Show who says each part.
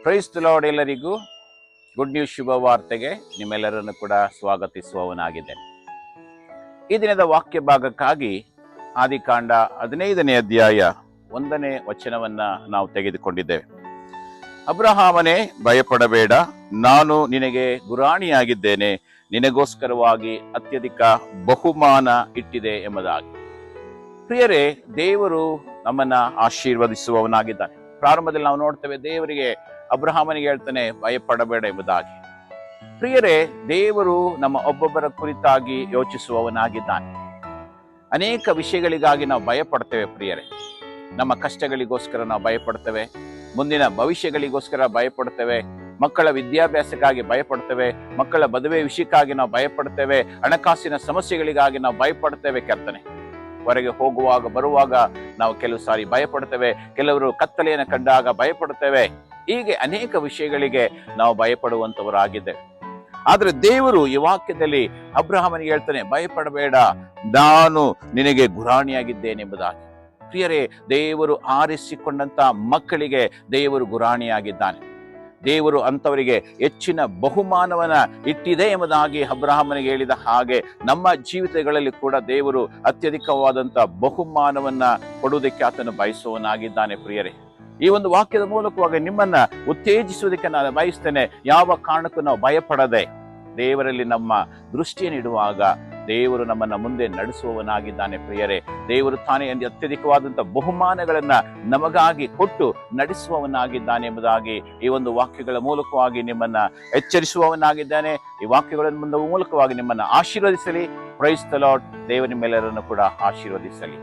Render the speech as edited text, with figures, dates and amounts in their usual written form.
Speaker 1: Price the Lord. ಎಲ್ಲರಿಗೂ good news ಶುಭ ವಾರ್ತೆಗೆ ನಿಮ್ಮೆಲ್ಲರನ್ನು ಕೂಡ ಸ್ವಾಗತಿಸುವವನಾಗಿದ್ದೇನೆ. ಈ ದಿನದ ವಾಕ್ಯ ಭಾಗಕ್ಕಾಗಿ ಆದಿಕಾಂಡ 15ನೇ ಅಧ್ಯಾಯ 1ನೇ ವಚನವನ್ನ ನಾವು ತೆಗೆದುಕೊಂಡಿದ್ದೇವೆ. ಅಬ್ರಹಾಮನೇ, ಭಯಪಡಬೇಡ, ನಾನು ನಿನಗೆ ಗುರಾಣಿಯಾಗಿದ್ದೇನೆ, ನಿನಗೋಸ್ಕರವಾಗಿ ಅತ್ಯಧಿಕ ಬಹುಮಾನ ಇಟ್ಟಿದೆ ಎಂಬುದಾಗಿ. ಪ್ರಿಯರೇ, ದೇವರು ನಮ್ಮನ್ನ ಆಶೀರ್ವದಿಸುವವನಾಗಿದ್ದಾನೆ. ಪ್ರಾರಂಭದಲ್ಲಿ ನಾವು ನೋಡ್ತೇವೆ, ದೇವರಿಗೆ ಅಬ್ರಹಾಮನಿಗೆ ಹೇಳ್ತಾನೆ ಭಯಪಡಬೇಡ ಎಂಬುದಾಗಿ. ಪ್ರಿಯರೇ, ದೇವರು ನಮ್ಮ ಒಬ್ಬೊಬ್ಬರ ಕುರಿತಾಗಿ ಯೋಚಿಸುವವನಾಗಿದ್ದಾನೆ. ಅನೇಕ ವಿಷಯಗಳಿಗಾಗಿ ನಾವು ಭಯಪಡ್ತೇವೆ ಪ್ರಿಯರೇ. ನಮ್ಮ ಕಷ್ಟಗಳಿಗೋಸ್ಕರ ನಾವು ಭಯಪಡ್ತೇವೆ, ಮುಂದಿನ ಭವಿಷ್ಯಗಳಿಗೋಸ್ಕರ ಭಯಪಡ್ತೇವೆ, ಮಕ್ಕಳ ವಿದ್ಯಾಭ್ಯಾಸಕ್ಕಾಗಿ ಭಯಪಡ್ತೇವೆ, ಮಕ್ಕಳ ಮದುವೆ ವಿಷಯಕ್ಕಾಗಿ ನಾವು ಭಯಪಡ್ತೇವೆ, ಹಣಕಾಸಿನ ಸಮಸ್ಯೆಗಳಿಗಾಗಿ ನಾವು ಭಯಪಡ್ತೇವೆ. ಕರ್ತನೆ, ಹೊರಗೆ ಹೋಗುವಾಗ ಬರುವಾಗ ನಾವು ಕೆಲವು ಸಾರಿ ಭಯಪಡ್ತೇವೆ, ಕೆಲವರು ಕತ್ತಲೆಯನ್ನು ಕಂಡಾಗ ಭಯಪಡ್ತೇವೆ. ಹೀಗೆ ಅನೇಕ ವಿಷಯಗಳಿಗೆ ನಾವು ಭಯಪಡುವಂತವರಾಗಿದ್ದೇವೆ. ಆದ್ರೆ ದೇವರು ಈ ವಾಕ್ಯದಲ್ಲಿ ಅಬ್ರಹಾಮನಿಗೆ ಹೇಳ್ತಾನೆ, ಭಯಪಡಬೇಡ, ನಾನು ನಿನಗೆ ಗುರಾಣಿಯಾಗಿದ್ದೇನೆ ಎಂಬುದಾಗಿ. ಪ್ರಿಯರೇ, ದೇವರು ಆರಿಸಿಕೊಂಡಂತ ಮಕ್ಕಳಿಗೆ ದೇವರು ಗುರಾಣಿಯಾಗಿದ್ದಾನೆ. ದೇವರು ಅಂತವರಿಗೆ ಹೆಚ್ಚಿನ ಬಹುಮಾನವನ್ನ ಇಟ್ಟಿದೆ ಎಂಬುದಾಗಿ ಅಬ್ರಹಾಮನಿಗೆ ಹೇಳಿದ ಹಾಗೆ ನಮ್ಮ ಜೀವಿತಗಳಲ್ಲಿ ಕೂಡ ದೇವರು ಅತ್ಯಧಿಕವಾದಂತ ಬಹುಮಾನವನ್ನ ಕೊಡುವುದಕ್ಕೆ ಆತನು ಬಯಸುವವನಾಗಿದ್ದಾನೆ. ಪ್ರಿಯರೇ, ಈ ಒಂದು ವಾಕ್ಯದ ಮೂಲಕವಾಗಿ ನಿಮ್ಮನ್ನ ಉತ್ತೇಜಿಸುವುದಕ್ಕೆ ನಾನು ಬಯಸ್ತೇನೆ. ಯಾವ ಕಾರಣಕ್ಕೂ ನಾವು ಭಯಪಡದೆ ದೇವರಲ್ಲಿ ನಮ್ಮ ದೃಷ್ಟಿಯನ್ನು ಇಡುವಾಗ ದೇವರು ನಮ್ಮನ್ನ ಮುಂದೆ ನಡೆಸುವವನಾಗಿದ್ದಾನೆ. ಪ್ರಿಯರೇ, ದೇವರು ತಾನೇ ಅತ್ಯಧಿಕವಾದಂಥ ಬಹುಮಾನಗಳನ್ನ ನಮಗಾಗಿ ಕೊಟ್ಟು ನಡೆಸುವವನಾಗಿದ್ದಾನೆ ಎಂಬುದಾಗಿ ಈ ಒಂದು ವಾಕ್ಯಗಳ ಮೂಲಕವಾಗಿ ನಿಮ್ಮನ್ನ ಎಚ್ಚರಿಸುವವನಾಗಿದ್ದಾನೆ. ಈ ವಾಕ್ಯಗಳ ಮೂಲಕವಾಗಿ ನಿಮ್ಮನ್ನ ಆಶೀರ್ವದಿಸಲಿ. Praise the lord. ದೇವರು ನಿಮ್ಮೆಲ್ಲರನ್ನು ಕೂಡ ಆಶೀರ್ವದಿಸಲಿ.